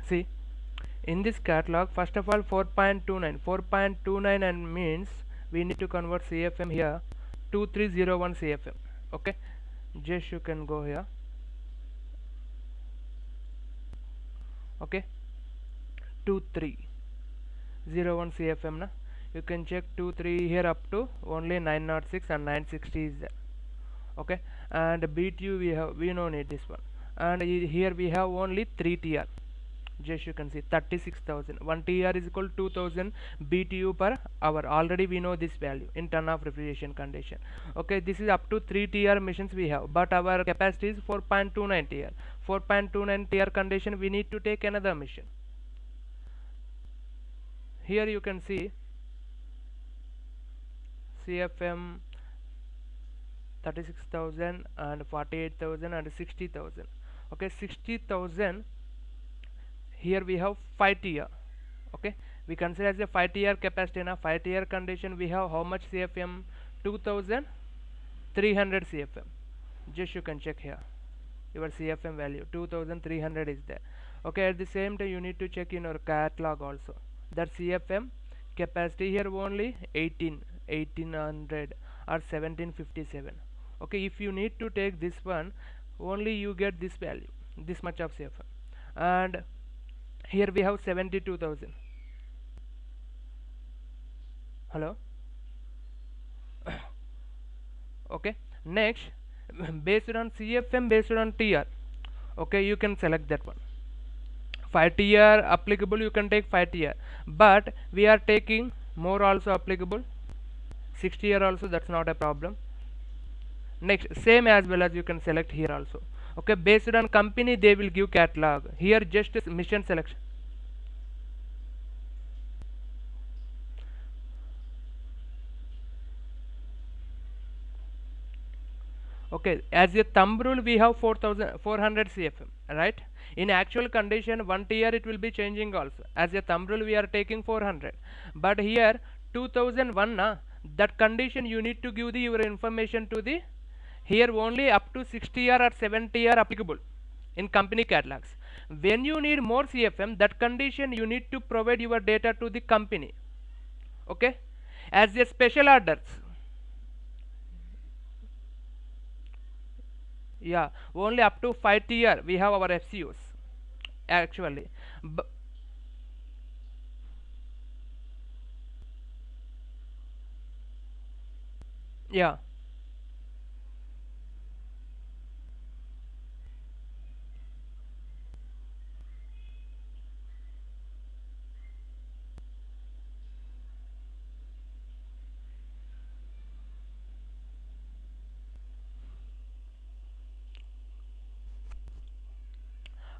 See, in this catalog, first of all 4.29 and means we need to convert CFM here 2301 CFM. Okay, just you can go here. Okay, 2301 CFM na. You can check 23 here up to only 906 and 960 is there. Okay, and BTU we no need this one, and here we have only 3 TR. Just you can see 36,000. 1 TR is equal to 2000 BTU per hour. Already we know this value in ton of refrigeration condition. Okay, this is up to 3 TR machines we have, but our capacity is 4.29 TR. 4.29 TR condition, we need to take another machine. Here you can see CFM 36,000 and 48,000 and 60,000. Okay, 60,000. Here we have 5 TR. Okay, we consider as a 5 TR capacity. In a 5 TR condition we have how much CFM? 2300 CFM. Just you can check here your CFM value 2300 is there. Okay, at the same time you need to check in your catalog also that CFM capacity here only 1800 or 1757. Okay, if you need to take this one, only you get this value, this much of CFM. And here we have 72,000. Hello. Okay, next based on CFM, based on TR. Okay, you can select that one. 5 TR applicable, you can take 5 TR, but we are taking more also applicable, 6 TR also, that's not a problem. Next, same as well as you can select here also. Okay, based on company they will give catalog. Here just mission selection. Okay, as a thumb rule we have 400 CFM, right? In actual condition 1 TR it will be changing also. As a thumb rule we are taking 400, but here 2001 that condition you need to give your information to the here only up to 60 TR or 70 TR applicable in company catalogs. When you need more CFM, that condition you need to provide your data to the company. Okay, as a special orders. Yeah, only up to 5 TR we have our FCOs actually. Yeah,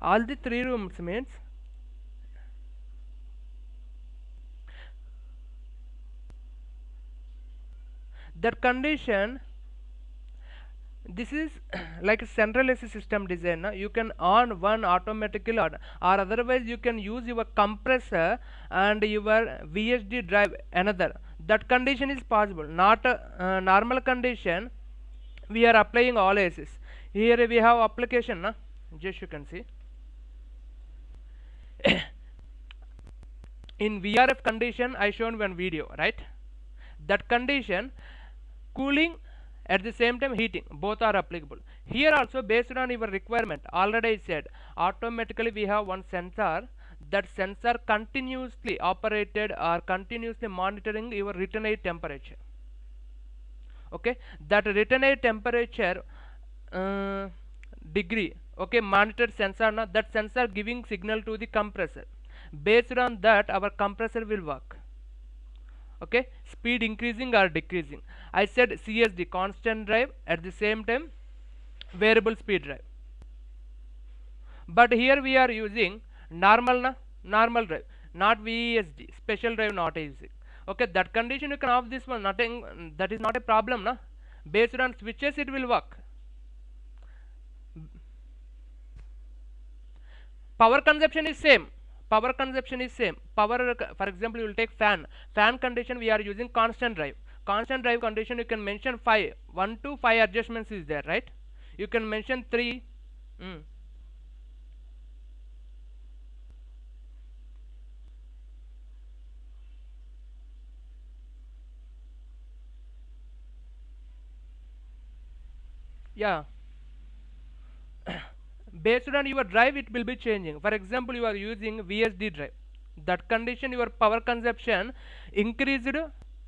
all the 3 rooms means that condition. This is like a central AC system design. You can on one automatically or otherwise you can use your compressor and your VSD drive another. That condition is possible, not a normal condition. We are applying all ACs. Here we have application. Just you can see in VRF condition I shown one video, right? That condition cooling at the same time heating both are applicable. Here also based on your requirement, already I said automatically we have one sensor. That sensor continuously operated or continuously monitoring your return air temperature. Okay, that return air temperature degree, okay, monitored sensor. Now that sensor giving signal to the compressor. Based on that our compressor will work. Okay, speed increasing or decreasing. I said CSD constant drive, at the same time variable speed drive, but here we are using normal drive, not VSD special drive not using. Okay, that condition you can off this one, nothing, that is not a problem. Based on switches it will work. Power consumption is same. Power consumption is same. Power, for example, you will take fan condition we are using constant drive. Constant drive condition you can mention 1 to 5 adjustments is there, right? You can mention 3. Yeah, based on your drive it will be changing. For example, you are using VSD drive, that condition your power consumption increased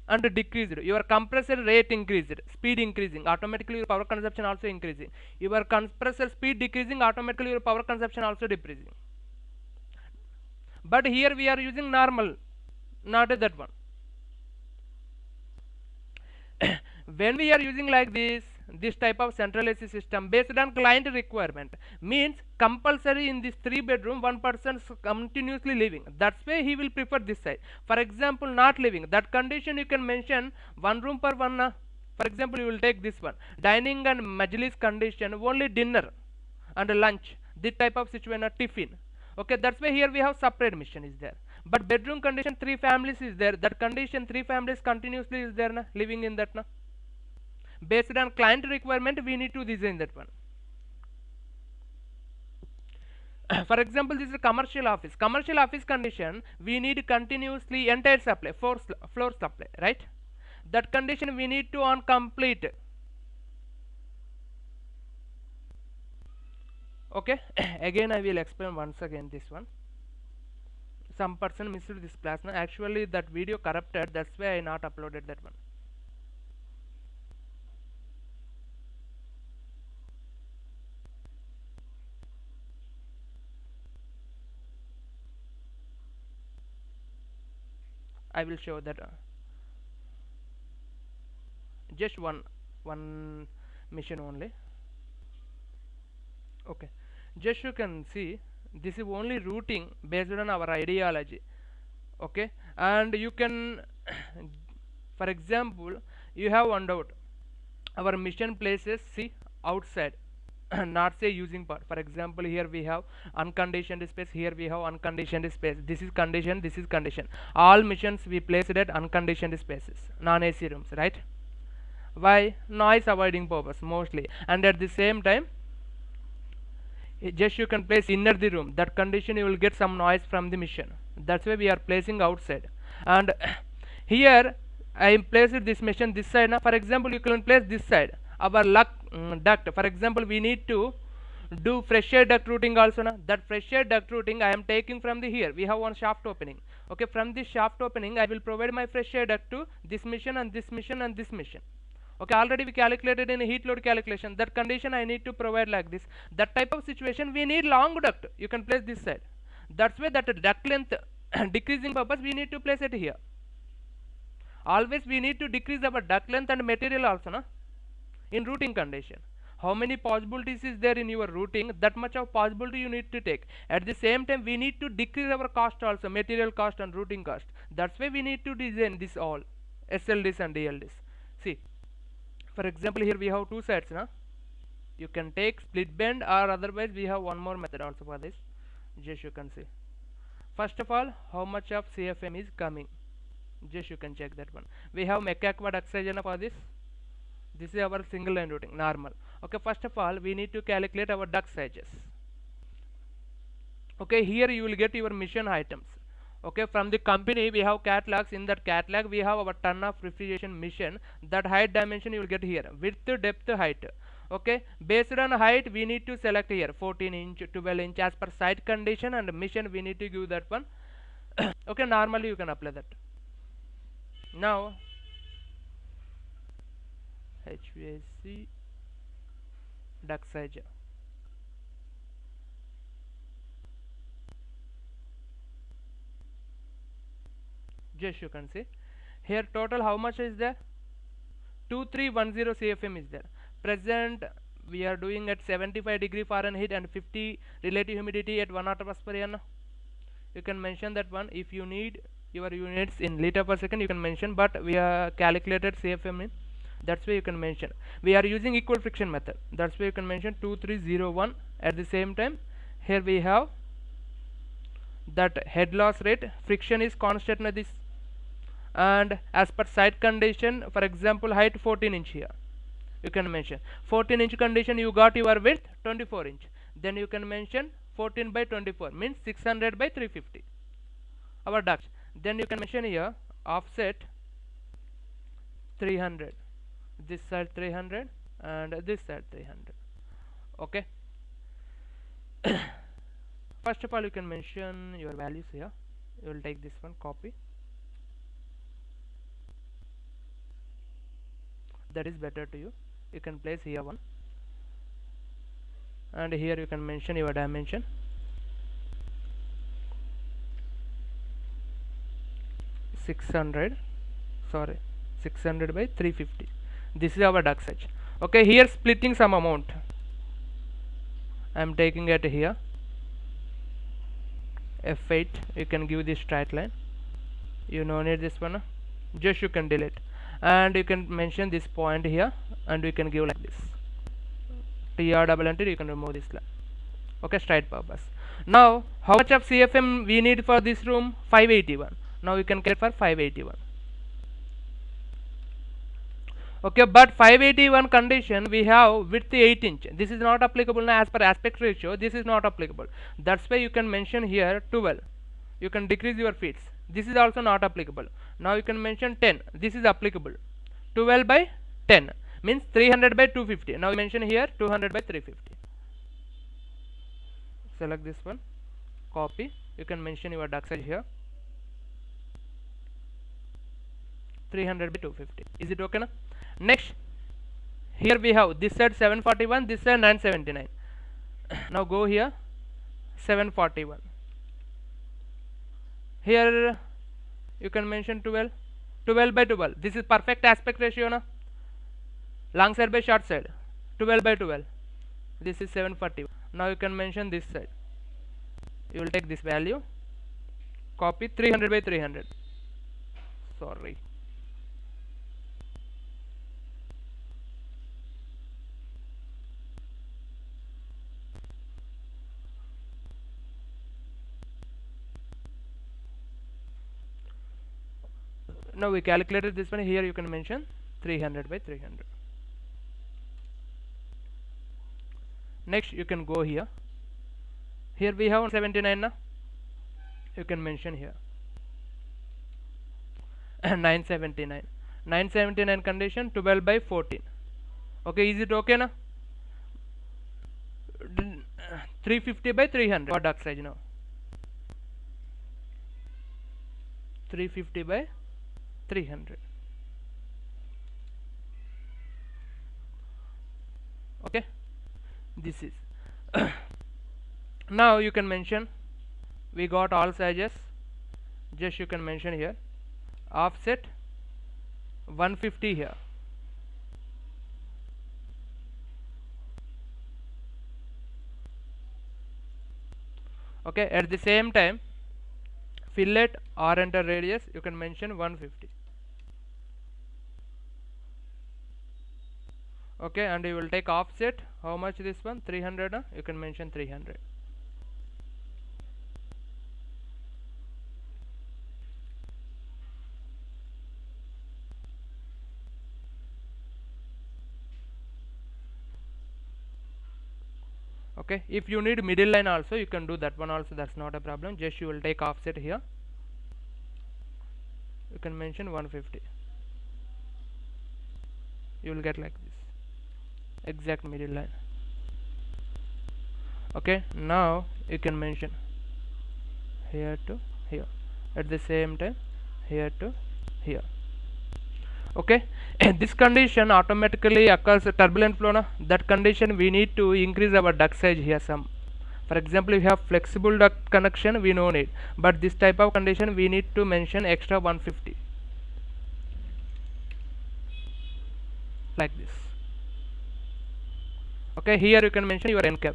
and decreased, your compressor rate increased, speed increasing, automatically your power consumption also increasing, your compressor speed decreasing, automatically your power consumption also decreasing. But here we are using normal, not that one. When we are using like this type of central AC system based on client requirement, means compulsory in this 3 bedroom one person continuously living, that's why he will prefer this side. For example, not living, that condition you can mention one room per one. For example, you will take this one, dining and majlis condition only dinner and lunch, this type of situation, tiffin. Okay, that's why here we have separate mission is there. But bedroom condition 3 families is there, that condition 3 families continuously is there na, living in that na. Based on client requirement we need to design that one. For example, this is a commercial office condition, we need continuously entire supply, floor supply, right? That condition we need to on complete. Okay. Again I will explain once again this one. Some person missed this class now, actually that video corrupted, that's why I not uploaded that one. I will show that just one mission only. Okay, just you can see this is only routing based on our ideology. Okay, and you can for example, you have one doubt, our mission places see outside not say using part. For example, here we have unconditioned space, here we have unconditioned space, this is condition, this is condition. All missions we placed at unconditioned spaces, non AC rooms, right? Why? Noise avoiding purpose mostly. And at the same time, just you can place inner the room, that condition you will get some noise from the mission, that's why we are placing outside. And here I placed this mission this side now. For example, you can place this side our duct. For example, we need to do fresh air duct routing also now. That fresh air duct routing I am taking from the here we have one shaft opening. Okay, from this shaft opening I will provide my fresh air duct to this mission and this mission and this mission. Okay, already we calculated in a heat load calculation, that condition I need to provide like this. That type of situation we need long duct, you can place this side. That's why that duct length decreasing purpose we need to place it here. Always we need to decrease our duct length and material also na, in routing condition. How many possibilities is there in your routing, that much of possibility you need to take. At the same time we need to decrease our cost also, material cost and routing cost. That's why we need to design this all SLDs and DLDs. See, for example, here we have two sides na, you can take split bend, or otherwise we have one more method also for this. Just you can see, first of all how much of CFM is coming, just you can check that one. We have McAqua duct size for this. This is our single line routing normal. Okay, first of all we need to calculate our duct sizes. Okay, here you will get your mission items. Okay, from the company we have catalogs, in that catalog we have our ton of refrigeration mission, that height dimension you will get here, width, depth, height. Okay, based on height we need to select here 14 inch, 12 inch as per site condition, and mission we need to give that one. Okay, normally you can apply that. Now HVAC duct size, just you can see here total how much is there, 2310 CFM is there. Present we are doing at 75 degree Fahrenheit and 50 relative humidity at 1 atmosphere. You can mention that one. If you need your units in liter per second you can mention, but we are calculated CFM in, that's why you can mention. We are using equal friction method, that's why you can mention 2301. At the same time here we have that head loss rate, friction is constant in this, and as per site condition, for example height 14 inch, here you can mention 14 inch condition, you got your width 24 inch, then you can mention 14 by 24 means 600 by 350 our ducts. Then you can mention here offset 300, this side 300, and this side 300. Okay. First of all, you can mention your values here. You will take this one, copy. That is better to you. You can place here one, and here you can mention your dimension. Sorry, 600 by 350. This is our duct size. Okay, here splitting some amount. I am taking it here. F8. You can give this straight line. You don't need this one. Just you can delete, and you can mention this point here, and we can give like this. TR double enter. You can remove this line. Okay, straight purpose. Now, how much of CFM we need for this room? 581. Now we can calculate for 581. Okay, but 581 condition we have width 8 inch. This is not applicable now as per aspect ratio. This is not applicable. That's why you can mention here 12. You can decrease your feet. This is also not applicable. Now you can mention 10. This is applicable. 12 by 10 means 300 by 250. Now you mention here 200 by 350. Select this one, copy. You can mention your duct size here. 300 by 250. Is it okay now? Next, here we have this side 741, this side 979. Now go here, 741. Here you can mention 12. 12 by 12. This is perfect aspect ratio na. Long side by short side. 12 by 12. This is 741. Now you can mention this side. You will take this value, copy 300 by 300. Sorry. Now we calculated this one. Here you can mention 300 by 300. Next you can go here. Here we have 79 now. You can mention here. And 979. 979 condition 12 by 14. Okay, is it okay now? 350 by 300. What duct size now? 350 by 300. Okay, this is now you can mention we got all sizes. Just you can mention here offset 150 here. Okay, at the same time fillet or enter radius you can mention 150. Okay, and you will take offset. How much this one? 300. You can mention 300. Okay, if you need middle line also you can do that one also. That's not a problem. Just you will take offset here. You can mention 150. You will get like this. Exact middle line. Okay, now you can mention here to here, at the same time here to here. Okay, and this condition automatically occurs turbulent flow. That condition we need to increase our duct size here some. For example, if you have flexible duct connection we no need, but this type of condition we need to mention extra 150 like this. Okay, here you can mention your end cap.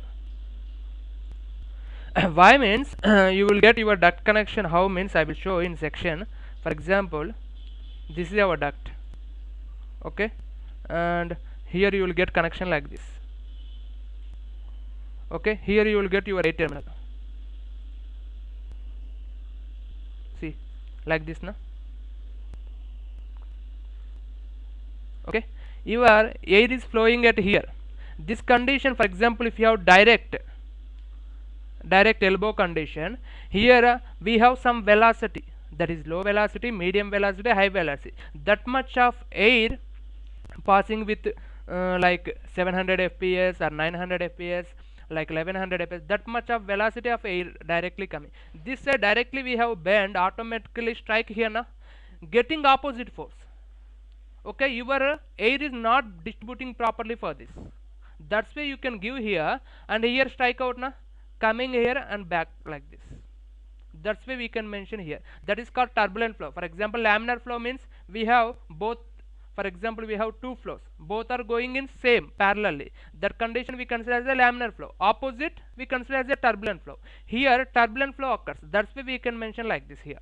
Why means you will get your duct connection. How means I will show in section. For example, this is our duct. Okay, and here you will get connection like this. Okay, here you will get your A terminal. See, like this now. Okay, your air is flowing at here. This condition, for example, if you have direct elbow condition, here we have some velocity, that is low velocity, medium velocity, high velocity. That much of air passing with like 700 fps or 900 fps, like 1100 fps, that much of velocity of air directly coming. This side directly we have bend, automatically strike here now, getting opposite force. Okay, your air is not distributing properly for this. That's why you can give here and here strike out now, coming here and back like this. That's why we can mention here. That is called turbulent flow. For example, laminar flow means we have both. For example, we have two flows. Both are going in same parallelly. That condition we consider as a laminar flow. Opposite we consider as a turbulent flow. Here turbulent flow occurs. That's why we can mention like this here.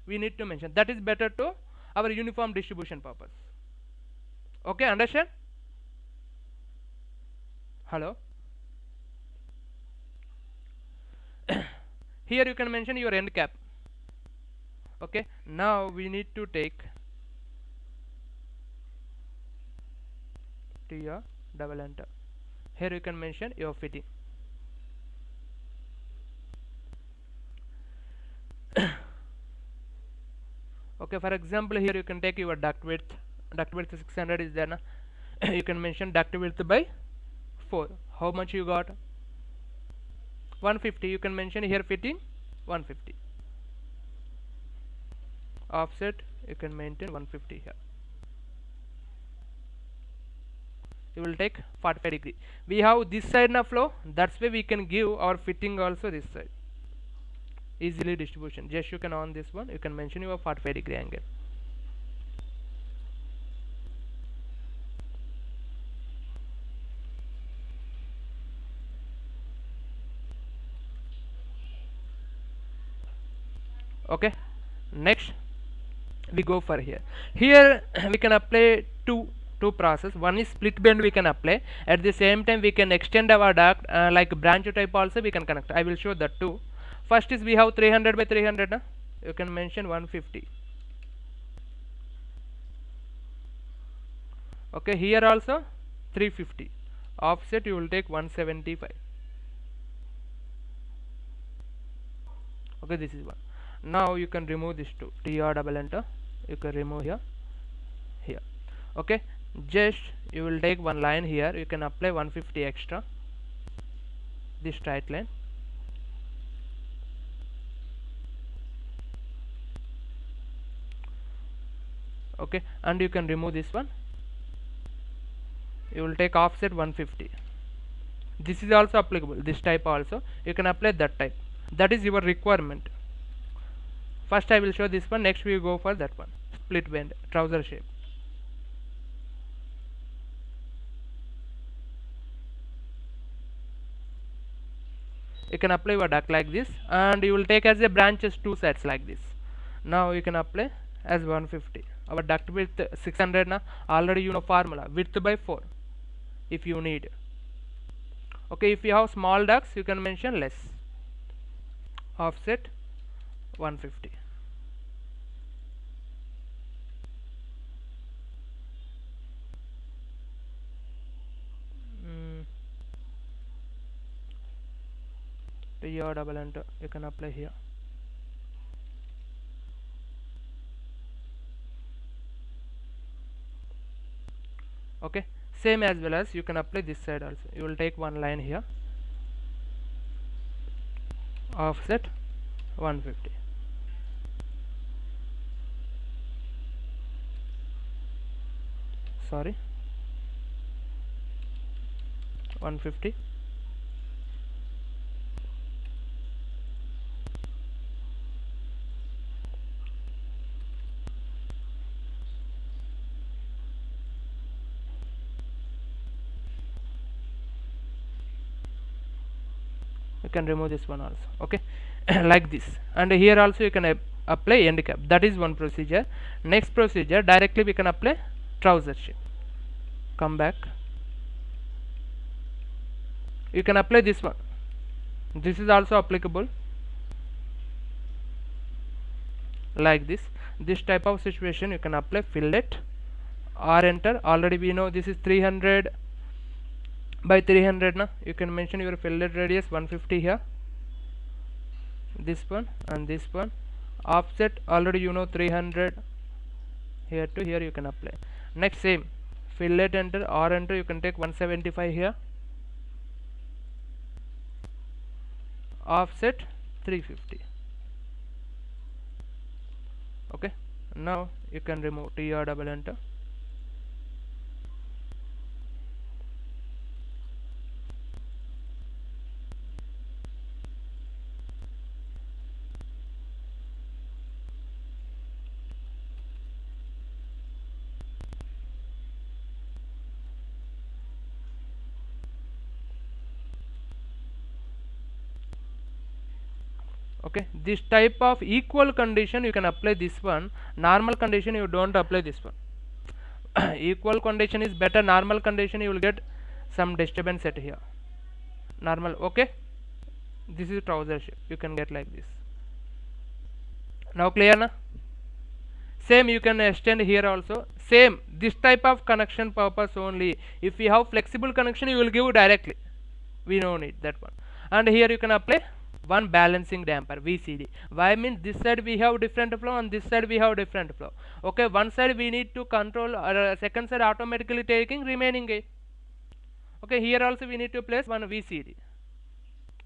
We need to mention. That is better to our uniform distribution purpose. Okay, understand? Hello? Here you can mention your end cap. Okay, now we need to take to your double enter. Here you can mention your fitting. Okay, for example, here you can take your duct width. Duct width 600 is there na? You can mention duct width by 4. How much you got? 150. You can mention here fitting 150. Offset you can maintain 150 here. You will take 45 degree. We have this side na flow. That's why we can give our fitting also this side. Easily distribution. Just you can on this one. You can mention your 45 degree angle. Okay, next we go for here. Here we can apply two process. One is split bend we can apply. At the same time we can extend our duct like branch type also we can connect. I will show that too. First is we have 300 by 300 na? You can mention 150. Okay, here also 350. Offset you will take 175. Okay, this is one. Now you can remove this two. TR double enter. You can remove here. Okay, just you will take one line here. You can apply 150 extra. This straight line. Okay, and you can remove this one. You will take offset 150. This is also applicable. This type also you can apply that type. That is your requirement. First I will show this one. Next we go for that one. Split bend trouser shape. You can apply your duct like this, and you will take as a branches two sets like this. Now you can apply as 150. Our duct width 600 na, already you know formula, width by 4 if you need. Okay, if you have small ducts you can mention less. Offset 150. TR double enter you can apply here. Okay, same as well as you can apply this side also. You will take one line here. Offset 150. Sorry, 150. You can remove this one also. Okay, like this. And here also you can apply end cap. That is one procedure. Next procedure, directly we can apply trouser shape. Come back. You can apply this one. This is also applicable like this. This type of situation you can apply fillet or enter. Already we know this is 300 by 300 na. You can mention your fillet radius 150 here. This one and this one. Offset already you know 300 here to here you can apply. Next same fillet enter or enter, you can take 175 here, offset 350. Okay, now you can remove TR double enter. Okay, this type of equal condition you can apply this one. Normal condition you don't apply this one. Equal condition is better. Normal condition you will get some disturbance at here. Normal. Okay, this is trouser shape, you can get like this. Now clear na? Same you can extend here also. Same this type of connection purpose only. If you have flexible connection you will give directly, we don't need that one. And here you can apply one balancing damper VCD. Why means this side we have different flow and this side we have different flow. Okay, one side we need to control, second side automatically taking remaining A. Okay, here also we need to place one VCD,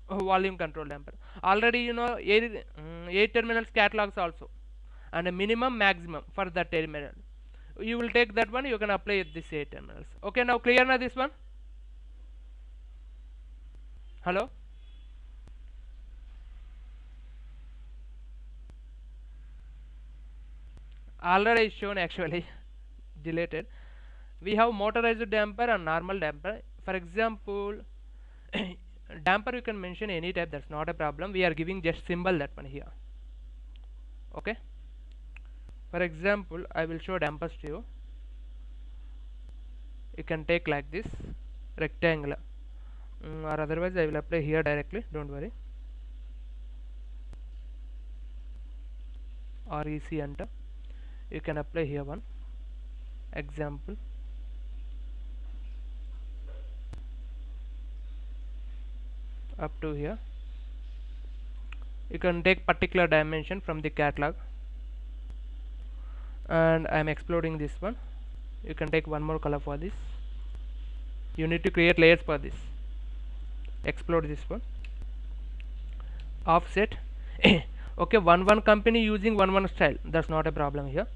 volume control damper. Already you know 8 terminals catalogs also, and a minimum maximum for that terminal. You will take that one, you can apply it this 8 terminals. Okay, now clear na this one? Hello? Already shown actually. Deleted. We have motorized damper and normal damper. For example, damper you can mention any type, that's not a problem. We are giving just symbol that one here. Okay, for example I will show dampers to you. You can take like this rectangular, or otherwise I will apply here directly, don't worry. REC enter, you can apply here one example. Up to here you can take particular dimension from the catalog, and I am exploding this one. You can take one more color for this. You need to create layers for this. Explode this one, offset. Okay, one company using one style, that's not a problem here.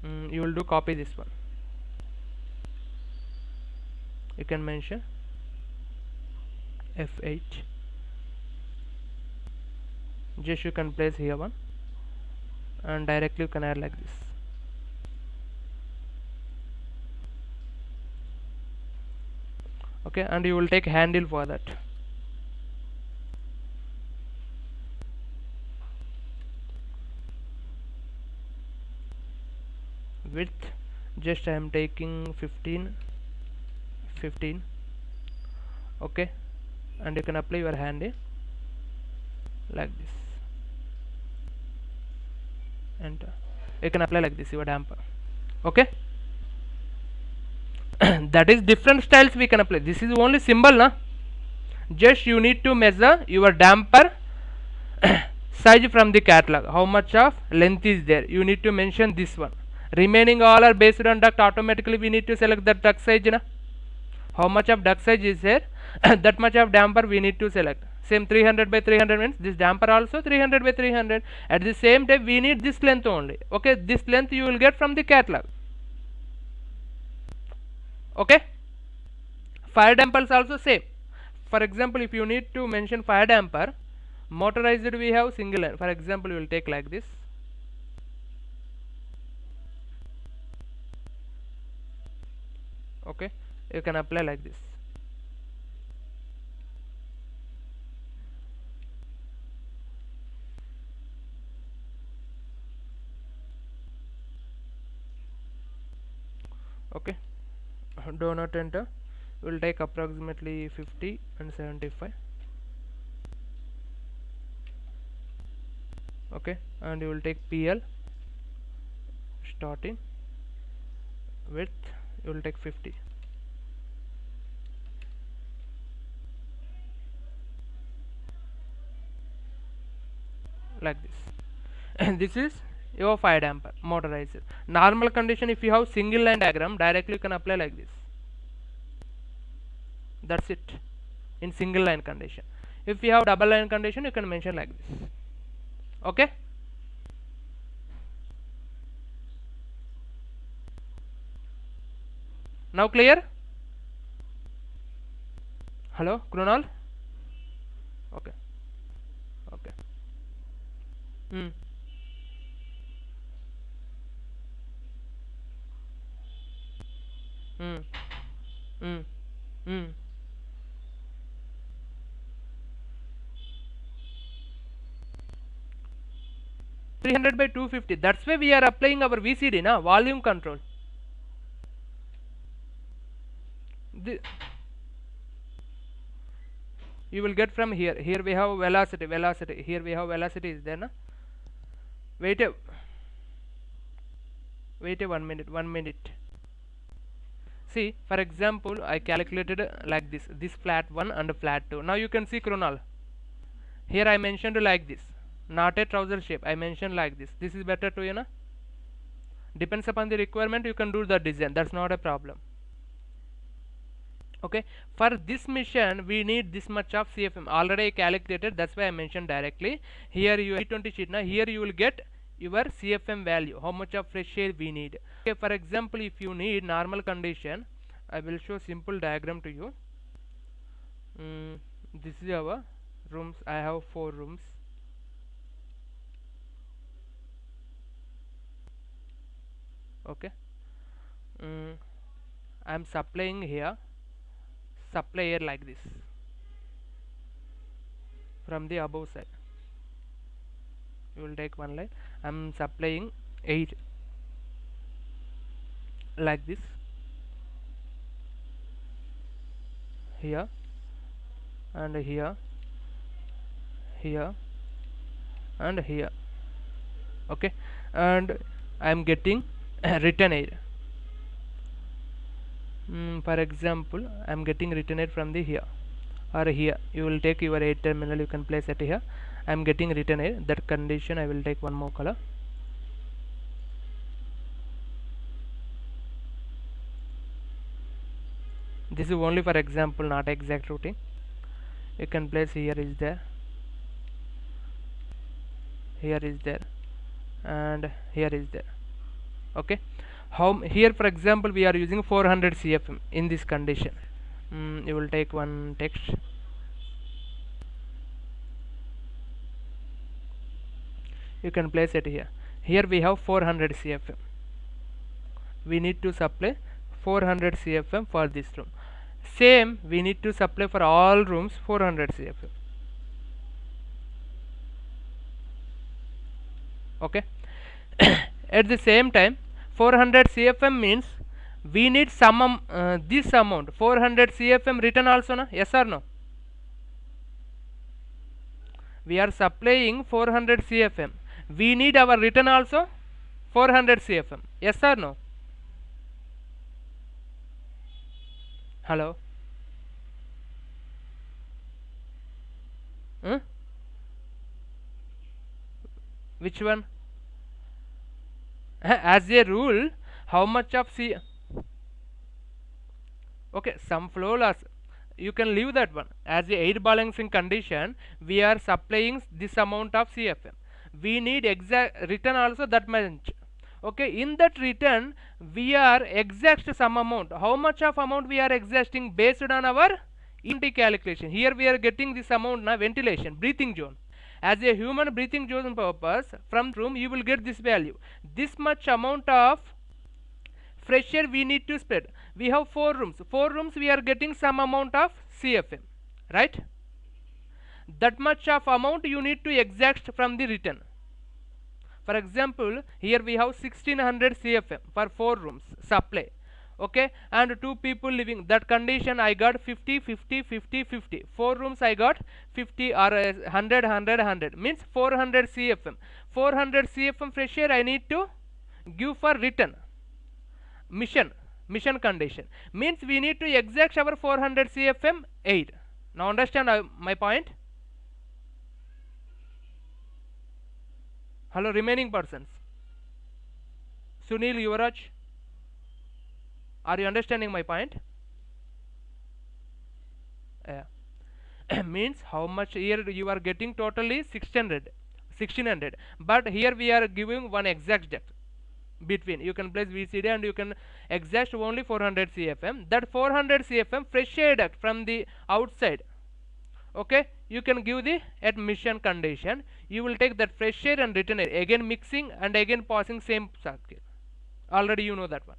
You will do copy this one, you can mention F8, just you can place here one, and directly you can add like this. Okay, and you will take handle for that. Width just I am taking 15. Okay, and you can apply your handle like this, enter. You can apply like this your damper. Okay. That is different styles we can apply. This is only symbol na. Just you need to measure your damper size from the catalog. How much of length is there? You need to mention this one. Remaining all are based on duct. Automatically we need to select the duct size na. How much of duct size is there? That much of damper we need to select. Same 300 by 300 means this damper also 300 by 300. At the same time we need this length only. Okay, this length you will get from the catalog. Okay, fire dampers also same. For example, if you need to mention fire damper, motorized we have single line. For example, you will take like this. Okay, you can apply like this. Okay, do not enter. Will take approximately 50 and 75. Okay, and you will take PL starting width, you will take 50. Like this. And this is your 5 ampere motorizer. Normal condition, if you have single line diagram, directly you can apply like this. That's it in single line condition. If you have double line condition, you can mention like this. Okay. Now clear? Hello, Krunal? Okay. Okay. Hmm. Hmm. Hmm. Hmm. 300 by 250. That's why we are applying our VCD, na, volume control. You will get from here. Here we have velocity. Here we have velocity is there, na. Wait a 1 minute. 1 minute. See, for example, I calculated like this flat 1 and flat 2. Now you can see Krunal. Here I mentioned like this, not a trouser shape. I mentioned like this. This is better to you, na. Depends upon the requirement, you can do the design. That's not a problem. Okay, for this mission we need this much of CFM. Already I calculated, that's why I mentioned directly. Here you 20 sheet, now here you will get your CFM value, how much of fresh air we need. Okay, for example, if you need normal condition, I will show simple diagram to you. This is our rooms. I have 4 rooms. Okay, I am supplying here, supply air like this from the above side. You will take one line. I am supplying 8 like this here and here, here and here. Okay, and I am getting return air. For example, I am getting return air from the here or here. You will take your 8 terminal, you can place it here. I am getting return air. That condition I will take one more color. This is only for example, not exact routing. You can place here is there, here is there, and here is there. Okay, how here for example we are using 400 CFM in this condition. You will take one text. You can place it here. Here we have 400 CFM. We need to supply 400 CFM for this room. Same we need to supply for all rooms 400 CFM. Okay. At the same time, 400 CFM means we need some this amount 400 CFM return also, na? Yes or no? We are supplying 400 CFM. We need our return also 400 CFM. Yes or no? Hello? Which one? As a rule, how much of C? Okay, some flow loss. You can leave that one. As a air balancing condition, we are supplying this amount of CFM. We need exact return also that much. Okay, in that return, we are exact some amount. How much of amount we are exacting based on our EMT calculation. Here we are getting this amount na ventilation, breathing zone. As a human breathing zone purpose, from room you will get this value. This much amount of fresh air we need to spread. We have 4 rooms. 4 rooms we are getting some amount of CFM, right? That much of amount you need to exact from the return. For example, here we have 1600 CFM for 4 rooms supply. Okay, and 2 people living, that condition I got 50 50 50 50. 4 rooms I got 50 or 100 100 100 means 400 CFM. 400 CFM fresh air I need to give for return mission condition means we need to exact our 400 CFM 8. Now understand my point? Hello, remaining persons. Sunil, Yuvraj, are you understanding my point? Means how much here you are getting totally 1600, but here we are giving one exact depth between. You can place VCD and you can exhaust only 400 CFM. That 400 CFM fresh air duct from the outside. Okay, you can give the admission condition. You will take that fresh air and return air, again mixing and again passing same circuit. Already you know that one.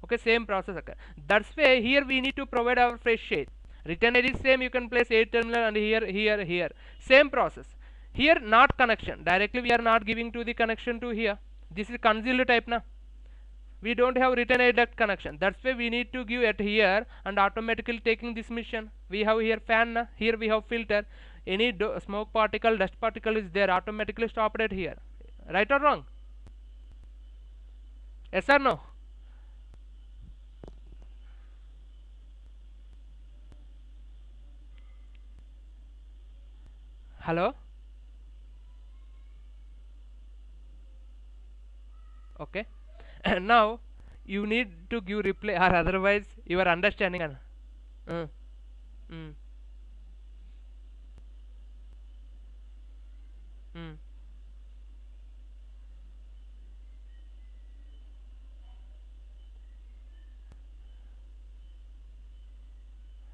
Okay, same process occur. That's why here we need to provide our fresh air. Return air is same, you can place 8 terminal and here same process. Here not connection, directly we are not giving to the connection to here. This is concealed type na. We don't have return air duct connection. That's why we need to give at here and automatically taking this mission. We have here fan na. Here we have filter. Any smoke particle, dust particle is there, automatically stopped at here. Right or wrong? Yes or no? Hello? Okay. And now you need to give reply or otherwise your understanding. Mm. Mm.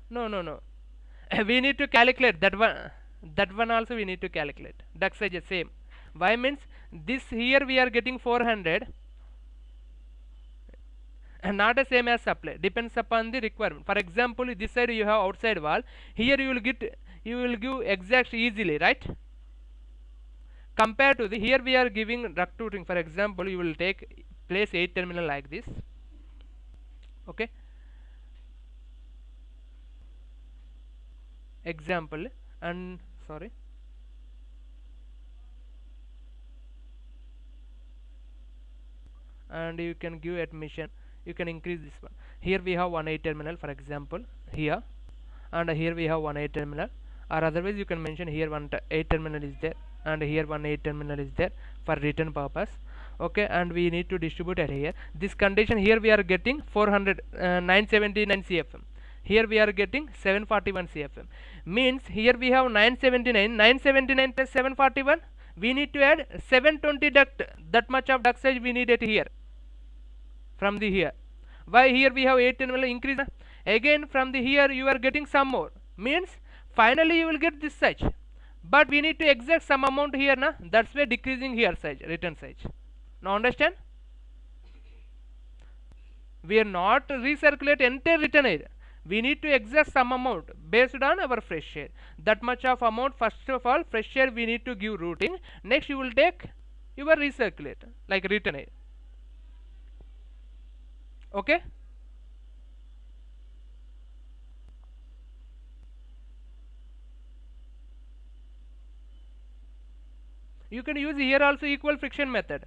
No. We need to calculate that one. That one also we need to calculate. Duct size is same. Why means this here we are getting 400 and not the same as supply. Depends upon the requirement. For example, this side you have outside wall. Here you will give exact easily, right? Compared to the here we are giving duct routing. For example, you will take place 8 terminal like this. Okay. Example and sorry. And you can give admission. You can increase this one. Here we have 1 8 terminal, for example, here, and here we have 1 8 terminal, or otherwise you can mention here 8 terminal is there and here 1 8 terminal is there for return purpose. Okay, and we need to distribute it here. This condition here we are getting 979 CFM. Here we are getting 741 CFM. Means here we have 979 plus 741. We need to add 720 duct. That much of duct size we need it here. From the here. Why here we have 8 terminal increase? Again from the here you are getting some more. Means finally you will get this size. But we need to exact some amount here na. That's why decreasing here size, return size. Now understand? We are not recirculate entire return air. We need to exact some amount based on our fresh air. That much of amount, first of all fresh air we need to give routing. Next you will take your recirculate like return air. Okay. You can use here also equal friction method.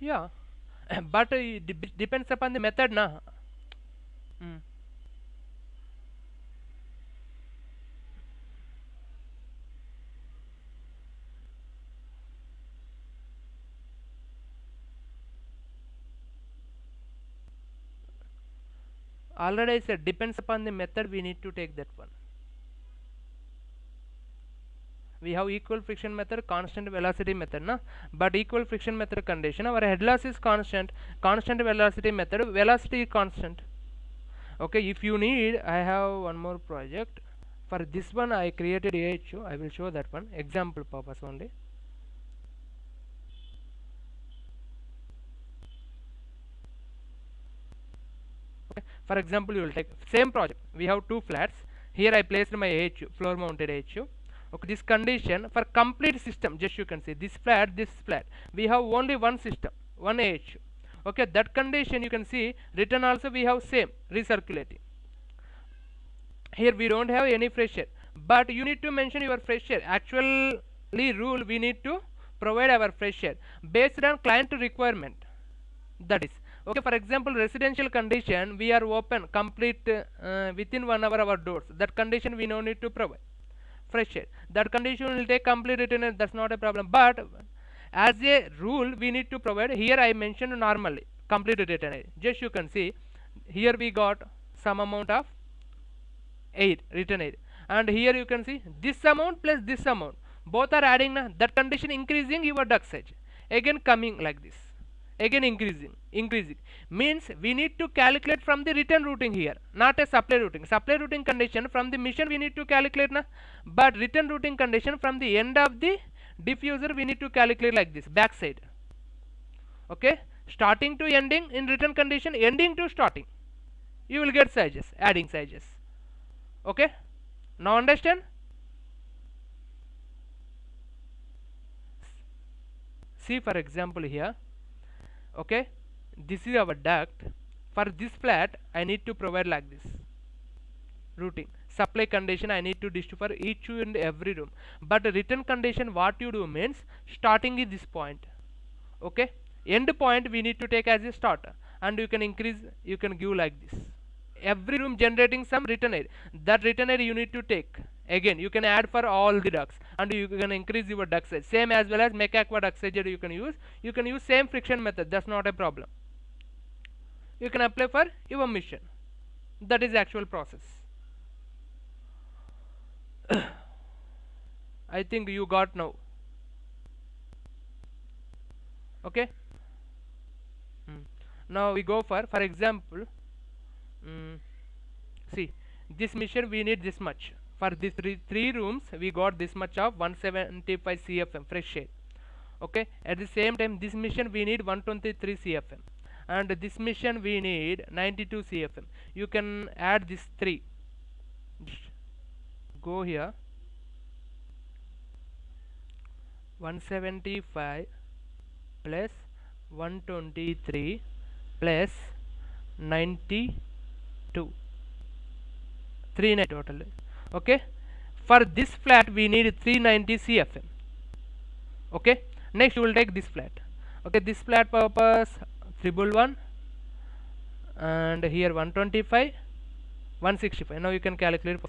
Yeah. But it depends upon the method na. Already I said depends upon the method, we need to take that one. We have equal friction method, constant velocity method na. But equal friction method condition, our head loss is constant velocity method, velocity is constant. Okay, if you need, I have one more project. For this one I created AHU. I will show that one, example purpose only. Okay. For example, you will take same project. We have two flats. Here I placed my AHU, floor mounted AHU. Okay, this condition for complete system, just you can see this flat, we have only one system, one AHU. Okay, that condition you can see written also we have same recirculating. Here we don't have any fresh air, but you need to mention your fresh air. Actually rule we need to provide our fresh air based on client requirement. That is okay. For example, residential condition, we are open complete within 1 hour our doors. That condition we no need to provide fresh air. That condition will take complete return air, that's not a problem. But as a rule we need to provide. Here I mentioned normally complete return air. Just you can see here we got some amount of air, return air, and here you can see this amount plus this amount, both are adding na, that condition increasing your duct size, again coming like this, again increasing means we need to calculate from the return routing here, not a supply routing condition from the mission we need to calculate na, but return routing condition from the end of the diffuser we need to calculate like this backside. Okay, starting to ending in return condition, ending to starting, you will get sizes, adding sizes. Okay, now understand. See for example here, okay, this is our duct. For this flat I need to provide like this routing supply condition, I need to distribute for each and every room. But return condition what you do means starting is this point, okay, end point we need to take as a starter, and you can increase, you can give like this, every room generating some return air, that return air you need to take, again you can add for all the ducts, and you can increase your duct size, same as well as Mech-Aqua duct size you can use same friction method, that's not a problem. You can apply for your mission. That is actual process. I think you got now. Okay, now we go for example, see this mission we need this much, for these three rooms we got this much of 175 CFM fresh air. Okay, at the same time this mission we need 123 CFM, and this mission we need 92 CFM. You can add these three. Just go here, 175 plus 123 plus 92, 390 total. Okay, for this flat we need 390 CFM. Okay, next you will take this flat. Okay, this flat purpose 111, and here 125, 165. Now you can calculate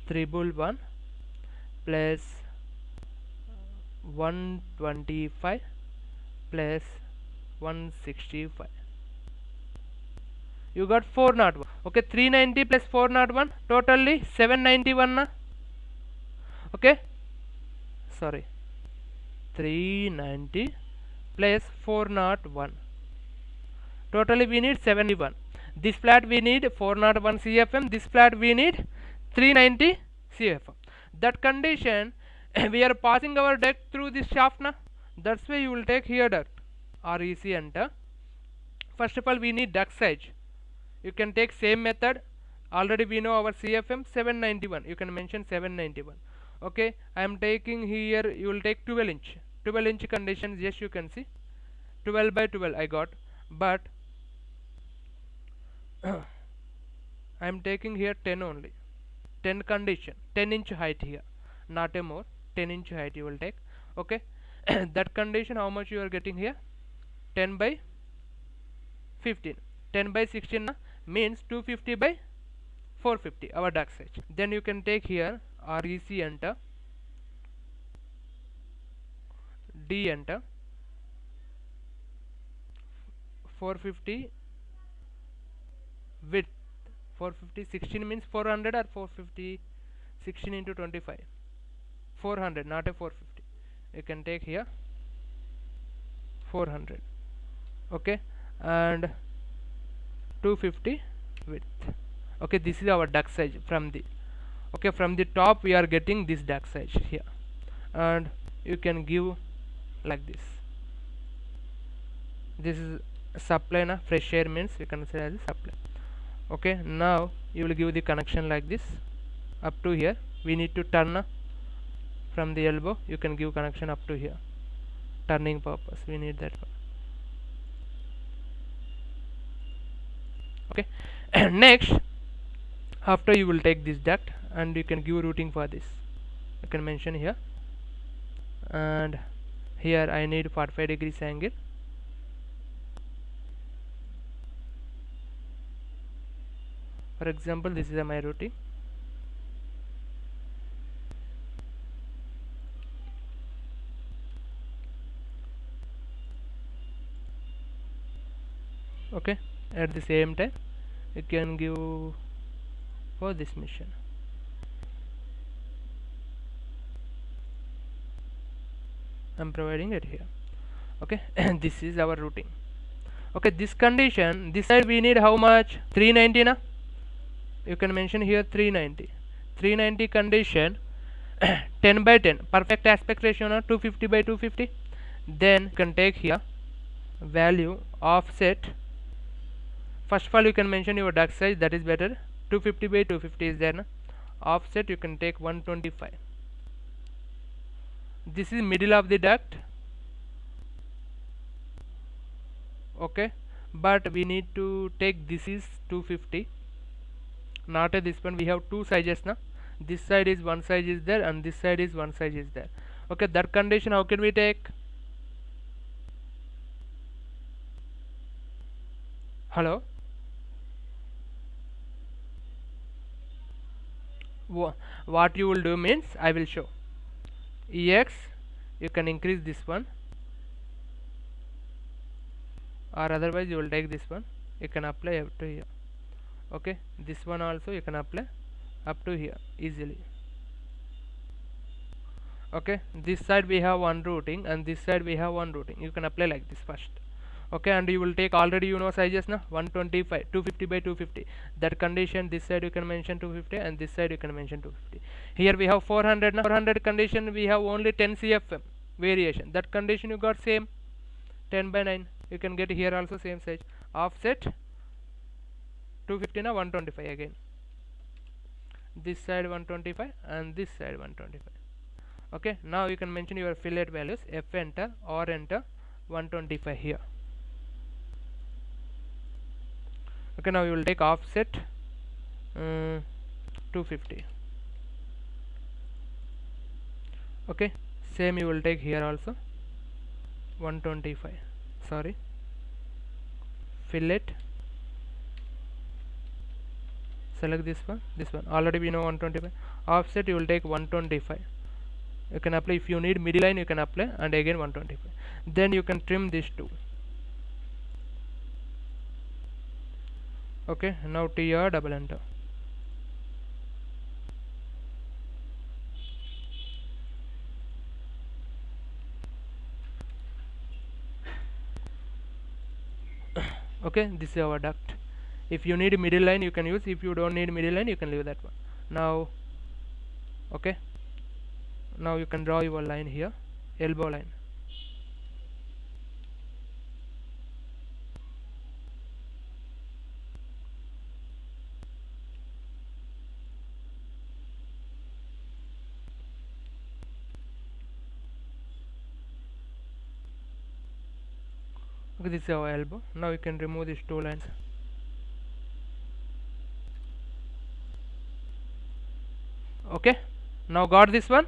111 plus 125 plus 165, you got 401. Okay, 390 plus 401 totally 791 na? Okay, sorry, 390 plus 401 totally we need 71. This flat we need 401 CFM, this flat we need 390 CFM. That condition we are passing our duct through this shaft na, that's why you will take here duct REC enter. First of all we need duct size, you can take same method, already we know our CFM 791, you can mention 791. Okay, I am taking here, you will take 12 inch conditions. Yes, you can see 12 by 12 I got, but I am taking here 10 only, 10 condition, 10 inch height here, not a more, 10 inch height you will take. Okay, that condition how much you are getting here, 10 by 15, 10 by 16 means 250 by 450 our duct size. Then you can take here REC enter, D enter, 450 width, 450, 16 means 400 or 450, 16 into 25, 400, not a 450. You can take here 400. Okay, and 250 width. Okay, this is our duct size from the, okay, from the top we are getting this duct size here, and you can give like this. This is supply na, fresh air means you can say as a supply. Okay, now you will give the connection like this up to here. We need to turn na, from the elbow you can give connection up to here, turning purpose we need that one. Okay, next after you will take this duct and you can give routing for this, you can mention here, and here I need 45 degrees angle. For example, this is my routing. Okay, at the same time you can give for this mission. I'm providing it here. Okay, and this is our routing. Okay, this condition, this side we need how much? 390 na? You can mention here 390. 390 condition 10 by 10 perfect aspect ratio na 250 by 250. Then you can take here value offset. First of all you can mention your duct size, that is better. 250 by 250 is there na? Offset you can take 125. This is middle of the duct. Okay, but we need to take this is 250, not a this one. We have two sizes now. This side is one size is there and this side is one size is there. Okay, that condition how can we take? Hello, what you will do means I will show. Ex you can increase this one, or otherwise you will take this one, you can apply up to here. Okay, this one also you can apply up to here easily. Okay, this side we have one routing and this side we have one routing. You can apply like this first. Okay, and you will take already you know sizes na 125 250 by 250. That condition this side you can mention 250 and this side you can mention 250. Here we have 400 na 400 condition we have only 10 cfm variation. That condition you got same 10 by 9. You can get here also same size. Offset 250 na 125 again. This side 125 and this side 125. Okay, now you can mention your fillet values. F enter or enter 125 here. Okay, now you will take offset 250. Okay, same you will take here also 125. Sorry, fillet, select this one already we know 125. Offset you will take 125. You can apply if you need middle line, you can apply and again 125. Then you can trim these two. Okay, now TR double enter. Okay, this is our duct. If you need middle line you can use, if you don't need middle line you can leave that one. Now okay, now you can draw your line here, elbow line. Okay, this is our elbow. Now you can remove these two lines. Okay, now got this one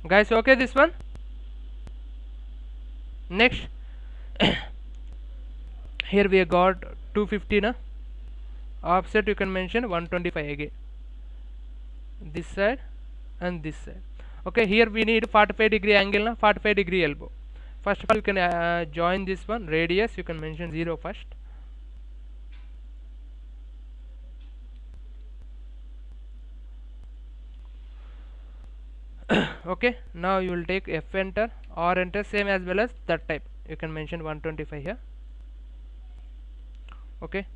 guys. Okay, this one. Next here we got 250 na. Offset you can mention 125 again, this side and this side. Okay, here we need 45 degree angle na, 45 degree elbow. First of all you can join this one. Radius you can mention 0 first. Okay, now you will take F enter or enter, same as well as that type. You can mention 125 here. Okay,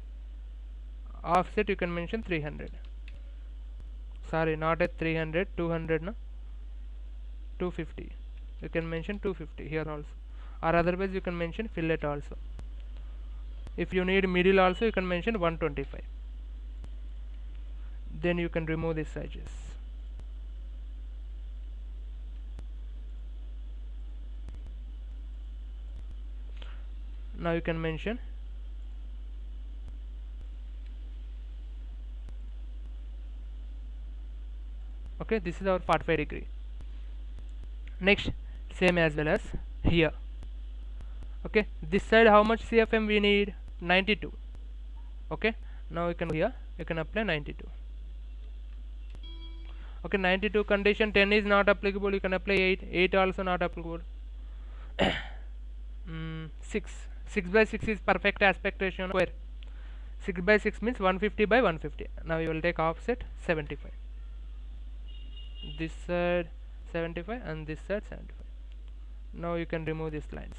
offset you can mention 300. Sorry, not at 300, 200 na, 250. You can mention 250 here also, or otherwise you can mention fillet also. If you need middle also you can mention 125. Then you can remove these edges. Now you can mention okay, this is our 45 degree. Next, same as well as here. Okay, this side how much CFM we need? 92. Okay, now you can here you can apply 92. Okay, 92 condition 10 is not applicable, you can apply 8 also not applicable. 6 by 6 is perfect aspect ratio square. 6 by 6 means 150 by 150. Now you will take offset 75, this side 75 and this side 75. Now you can remove these lines.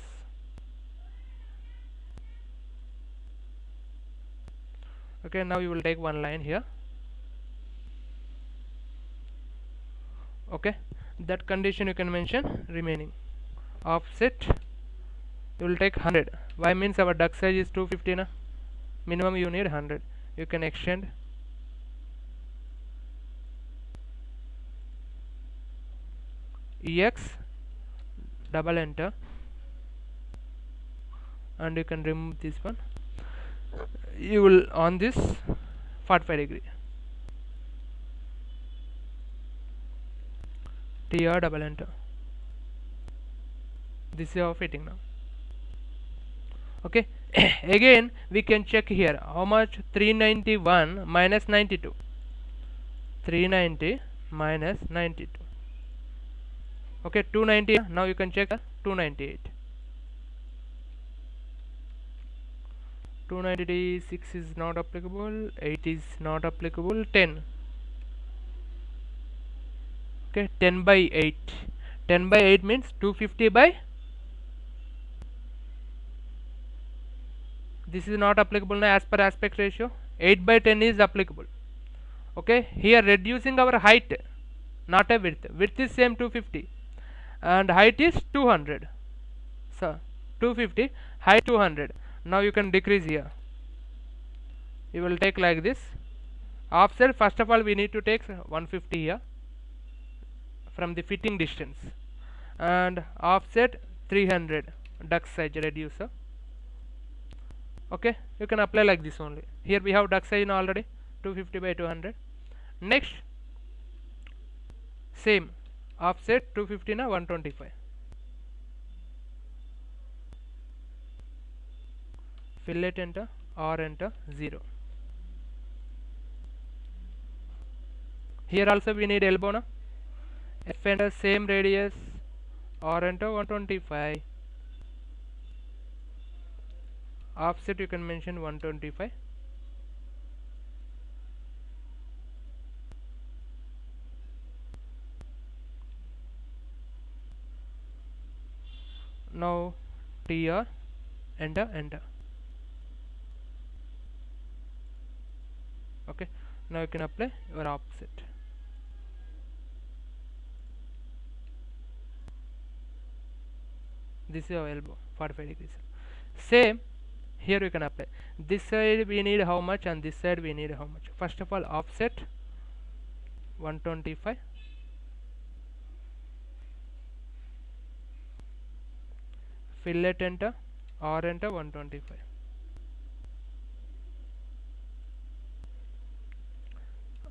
Okay, now you will take one line here. Okay, that condition you can mention remaining. Offset you will take 100. Why? Means our duct size is 250 na? Minimum you need 100. You can extend EX, double enter, and you can remove this one. You will on this 45 degree. TR, double enter. This is our fitting now. Okay, again we can check here how much 391 minus 92. 390 minus 92. Okay, 290. Now you can check 298. 296 is not applicable, 8 is not applicable, 10. Okay, 10 by 8. 10 by 8 means 250 by, this is not applicable now as per aspect ratio. 8 by 10 is applicable. Okay, here reducing our height, not a width. Width is same 250 and height is 200. So 250, height 200. Now you can decrease here. You will take like this. Offset, first of all we need to take 150 here from the fitting distance, and offset 300 duct size reducer. Okay, you can apply like this only. Here we have duct size already 250 by 200. Next, same offset 250 na 125. Fillet enter or enter 0. Here also we need elbow na. F enter same radius or enter 125. Offset you can mention 125. Now TR, enter, enter. Okay, now you can apply your offset. This is our elbow 45 degrees. Same here you can apply. This side we need how much and this side we need how much. First of all, offset 125, fillet enter or enter 125.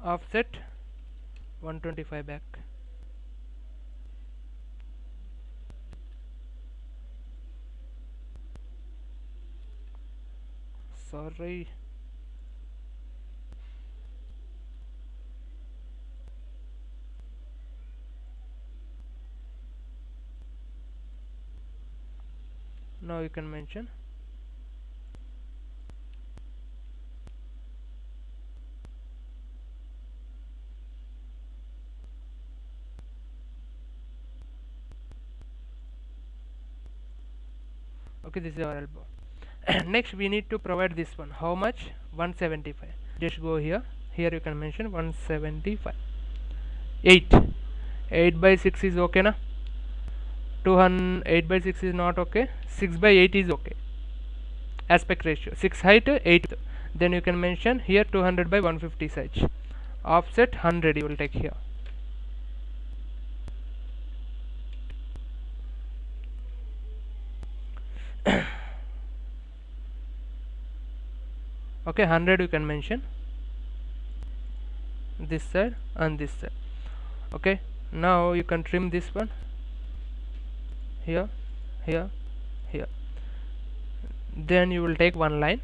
Offset 125 back. Sorry, now you can mention okay, this is our elbow. Next we need to provide this one. How much? 175. Just go here. Here you can mention 175. 8 by 6 is okay na. 8 by 6 is not okay. 6 by 8 is okay. Aspect ratio 6 height 8. Then you can mention here 200 by 150 size. Offset 100 you will take here. Okay, 100 you can mention this side and this side. Okay, now you can trim this one here, here, here. Then you will take one line,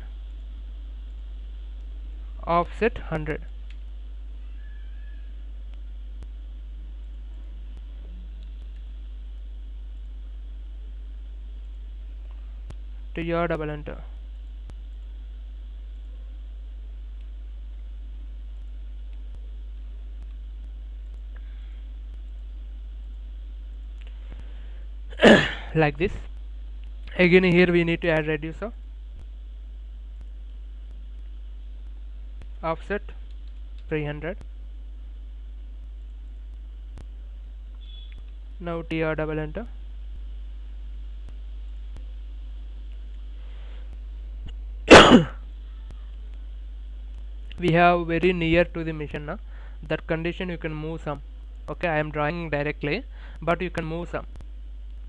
offset 100. To your double enter. Like this. Again here we need to add reducer, offset 300. Now tr double enter. We have very near to the mission now. That condition you can move some. Okay, I am drawing directly, but you can move some.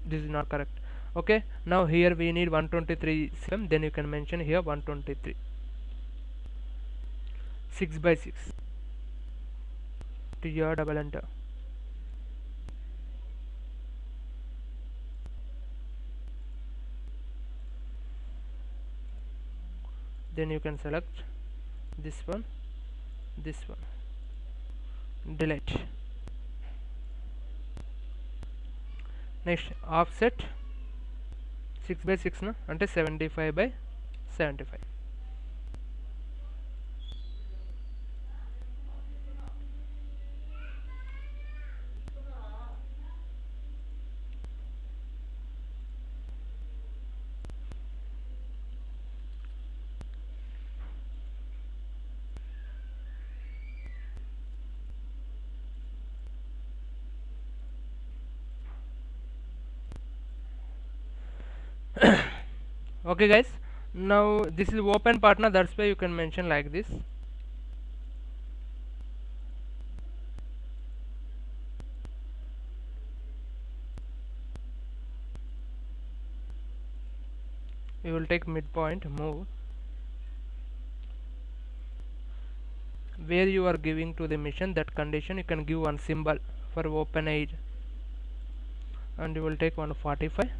This is not correct. Okay, now here we need 123 cm, then you can mention here 123, 6 by 6. To your double enter. Then you can select this one, delete. Next, offset 6 by 6 na, ante 75 by 75. Okay guys, now this is open partner, that's why you can mention like this. You will take midpoint, move where you are giving to the mission that condition. You can give one symbol for open edge, and you will take 145,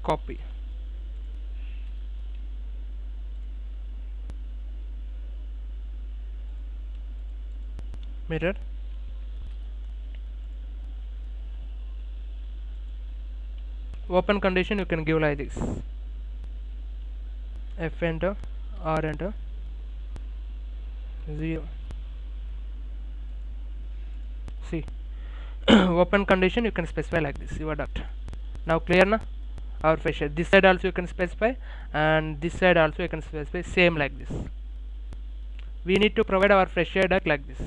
copy, mirror, open condition you can give like this, F enter, R enter, 0. See, open condition you can specify like this, your duct. Now clear na? Our pressure, this side also you can specify, and this side also you can specify, same like this. We need to provide our fresh air duct like this.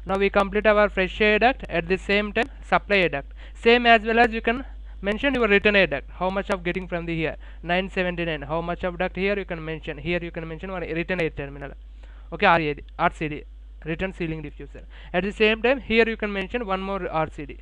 Now we complete our fresh air duct, at the same time supply air duct, same as well as you can mention your return air duct, how much of getting from the here 979, how much of duct here you can mention, here you can mention one return air terminal. Okay, RCD, return ceiling diffuser. At the same time here you can mention one more RCD,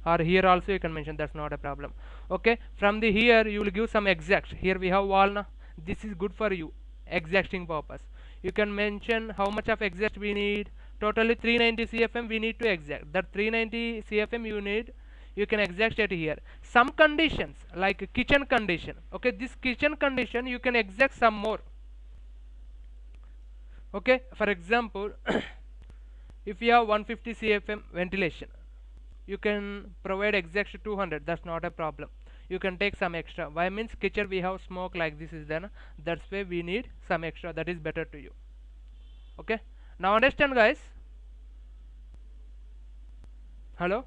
or here also you can mention, that's not a problem. Okay, from the here you will give some exact. Here we have wall now, this is good for you exacting purpose. You can mention how much of exact we need, totally 390 CFM we need to exact. That 390 CFM you need, you can exact it here. Some conditions like kitchen condition, okay, this kitchen condition you can exact some more. Okay, for example if you have 150 CFM ventilation, you can provide exact 200, that's not a problem. You can take some extra. Why means kitchen we have smoke like this is done, that's why we need some extra, that is better to you. Okay, now understand guys. Hello.